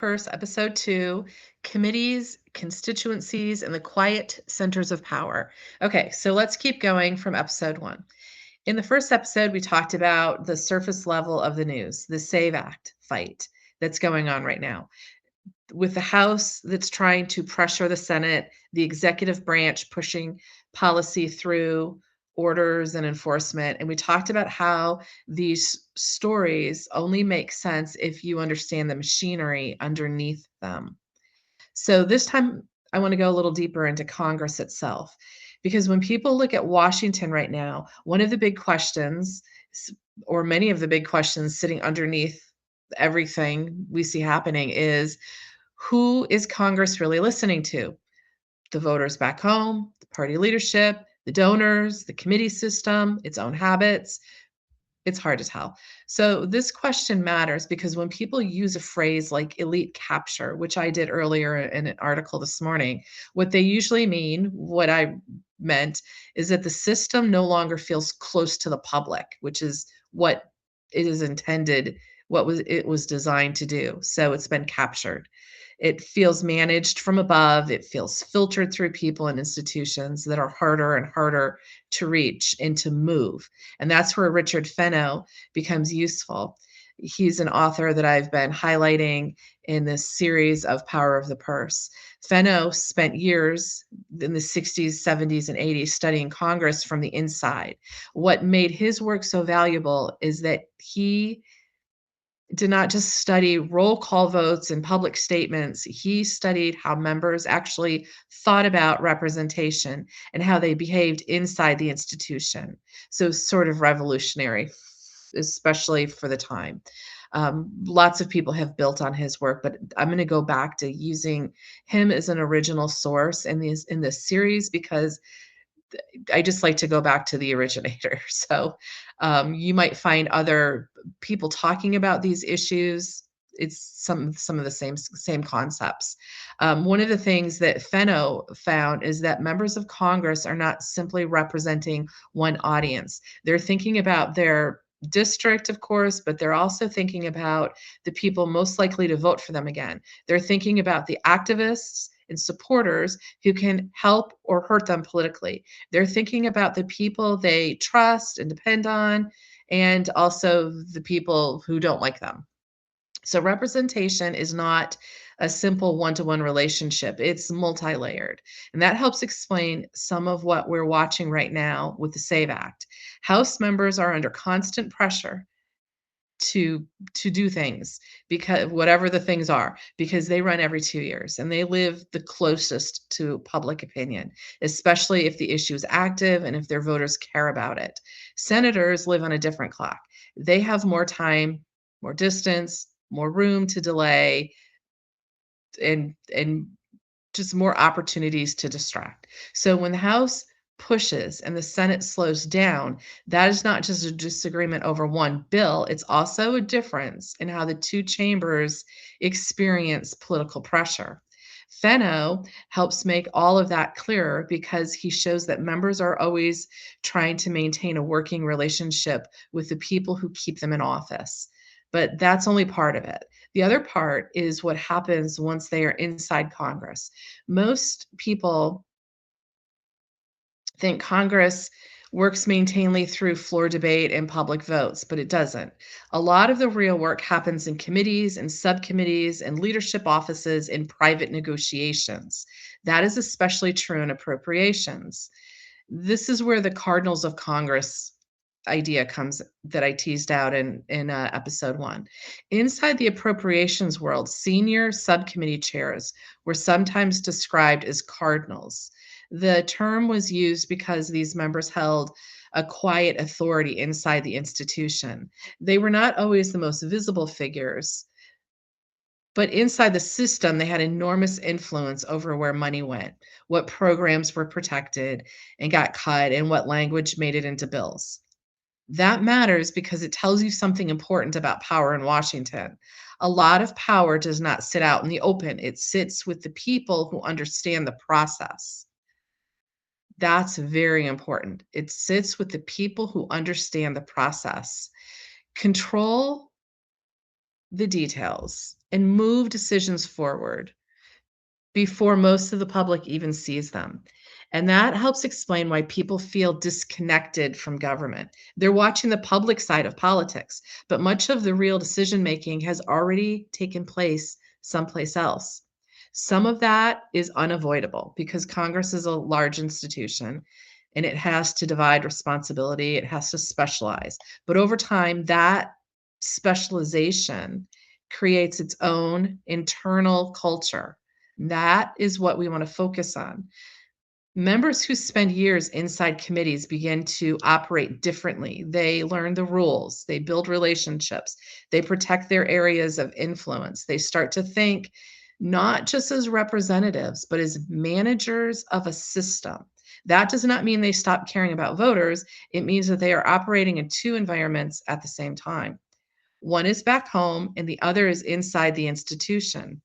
First, episode 2, committees, constituencies, and the quiet centers of power. Okay, so let's keep going from episode 1. In the first episode, we talked about the surface level of the news, the SAVE Act fight that's going on right now, with the House that's trying to pressure the Senate, the executive branch pushing policy through orders and enforcement. And we talked about how these stories only make sense if you understand the machinery underneath them. So this time, I want to go a little deeper into Congress itself. Because when people look at Washington right now, one of the big questions, or many of the big questions sitting underneath everything we see happening, is who is Congress really listening to? The voters back home, the party leadership, the donors, the committee system, its own habits. It's hard to tell. So this question matters because when people use a phrase like elite capture, which I did earlier in an article this morning, what they usually mean, what I meant, is that the system no longer feels close to the public, which is what it is intended, it was designed to do. So it's been captured. It feels managed from above. It feels filtered through people and institutions that are harder and harder to reach and to move. And that's where Richard Fenno becomes useful. He's an author that I've been highlighting in this series of Power of the Purse. Fenno spent years in the 60s, 70s, and 80s studying Congress from the inside. What made his work so valuable is that he did not just study roll call votes and public statements. He studied how members actually thought about representation and how they behaved inside the institution. So, sort of revolutionary, especially for the time. Lots of people have built on his work, but I'm going to go back to using him as an original source in this series because I just like to go back to the originator. So you might find other people talking about these issues. It's some of the same concepts. One of the things that Fenno found is that members of Congress are not simply representing one audience. They're thinking about their district, of course, but they're also thinking about the people most likely to vote for them again. They're thinking about the activists and supporters who can help or hurt them politically. They're thinking about the people they trust and depend on, and also the people who don't like them. So representation is not a simple one-to-one relationship. It's multi-layered. And that helps explain some of what we're watching right now with the SAVE Act. House members are under constant pressure to do things, because whatever the things are, because they run every 2 years and they live the closest to public opinion, especially if the issue is active and if their voters care about it. Senators live on a different clock. They have more time, more distance, more room to delay, and just more opportunities to distract. So when the House pushes and the Senate slows down, that is not just a disagreement over one bill, it's also a difference in how the two chambers experience political pressure. Fenno helps make all of that clearer because he shows that members are always trying to maintain a working relationship with the people who keep them in office. But that's only part of it. The other part is what happens once they are inside Congress. Most people think Congress works mainly through floor debate and public votes, but it doesn't. A lot of the real work happens in committees and subcommittees and leadership offices in private negotiations. That is especially true in appropriations. This is where the Cardinals of Congress idea comes that I teased out in episode 1. Inside the appropriations world, senior subcommittee chairs were sometimes described as cardinals. The term was used because these members held a quiet authority inside the institution. They were not always the most visible figures, but inside the system, they had enormous influence over where money went, what programs were protected and got cut, and what language made it into bills. That matters because it tells you something important about power in Washington. A lot of power does not sit out in the open. It sits with the people who understand the process. That's very important. It sits with the people who understand the process. Control the details and move decisions forward before most of the public even sees them. And that helps explain why people feel disconnected from government. They're watching the public side of politics, but much of the real decision making has already taken place someplace else. Some of that is unavoidable because Congress is a large institution and it has to divide responsibility, it has to specialize. But over time, that specialization creates its own internal culture. That is what we want to focus on. Members who spend years inside committees begin to operate differently. They learn the rules, they build relationships, they protect their areas of influence. They start to think not just as representatives, but as managers of a system. That does not mean they stop caring about voters. It means that they are operating in two environments at the same time. One is back home, and the other is inside the institution.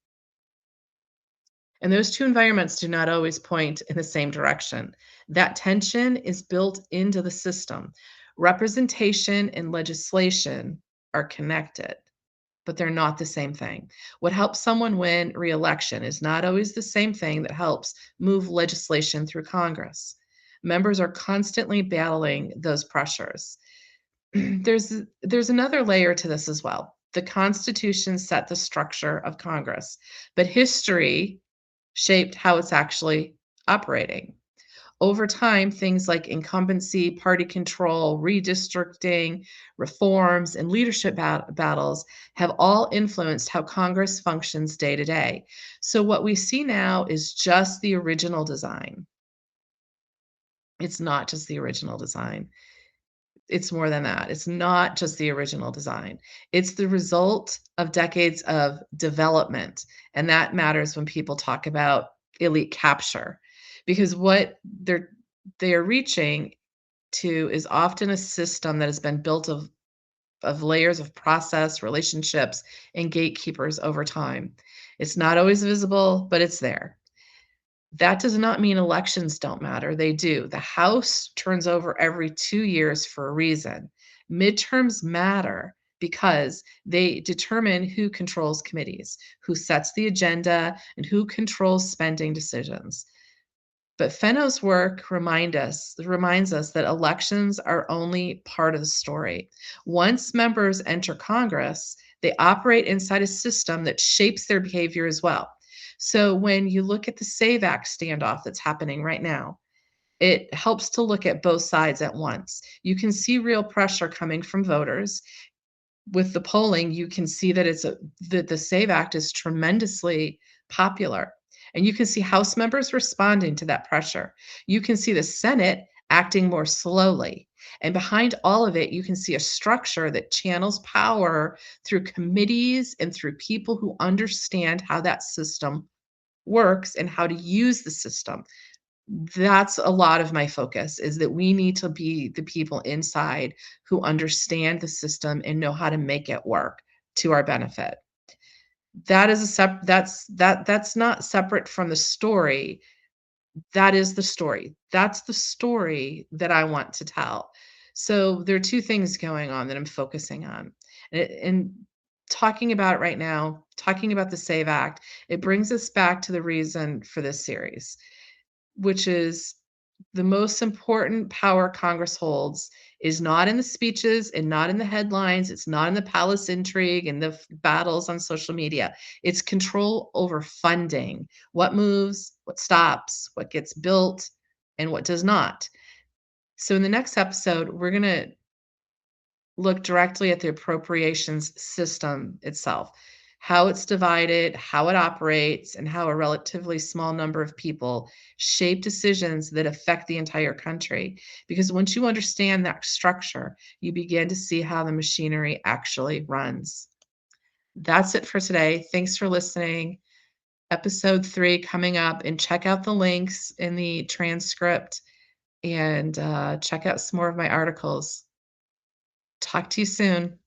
And those two environments do not always point in the same direction. That tension is built into the system. Representation and legislation are connected, but they're not the same thing. What helps someone win re-election is not always the same thing that helps move legislation through Congress. Members are constantly battling those pressures. There's another layer to this as well. The Constitution set the structure of Congress, but history shaped how it's actually operating. Over time, things like incumbency, party control, redistricting, reforms, and leadership battles have all influenced how Congress functions day to day. So, what we see now is just the original design. It's not just the original design. It's more than that. It's not just the original design. It's the result of decades of development. And that matters when people talk about elite capture, because what they are reaching to is often a system that has been built of layers of process, relationships, and gatekeepers over time. It's not always visible, but it's there. That does not mean elections don't matter. They do. The House turns over every 2 years for a reason. Midterms matter because they determine who controls committees, who sets the agenda, and who controls spending decisions. But Fenno's work reminds us that elections are only part of the story. Once members enter Congress, they operate inside a system that shapes their behavior as well. So when you look at the SAVE Act standoff that's happening right now, it helps to look at both sides at once. You can see real pressure coming from voters. With the polling, you can see that that the SAVE Act is tremendously popular. And you can see House members responding to that pressure. You can see the Senate acting more slowly. And behind all of it, you can see a structure that channels power through committees and through people who understand how that system works and how to use the system. That's a lot of my focus, is that we need to be the people inside who understand the system and know how to make it work to our benefit. That is that's not separate from the story. That is the story. That's the story that I want to tell. So there are two things going on that I'm focusing on. And talking about it right now, talking about the SAVE Act, it brings us back to the reason for this series, which is the most important power Congress holds is not in the speeches and not in the headlines. It's not in the palace intrigue and the battles on social media. It's control over funding, what moves, what stops, what gets built, and what does not. So in the next episode, we're going to look directly at the appropriations system itself, how it's divided, how it operates, and how a relatively small number of people shape decisions that affect the entire country. Because once you understand that structure, you begin to see how the machinery actually runs. That's it for today. Thanks for listening. Episode 3 coming up, and check out the links in the transcript and check out some more of my articles. Talk to you soon.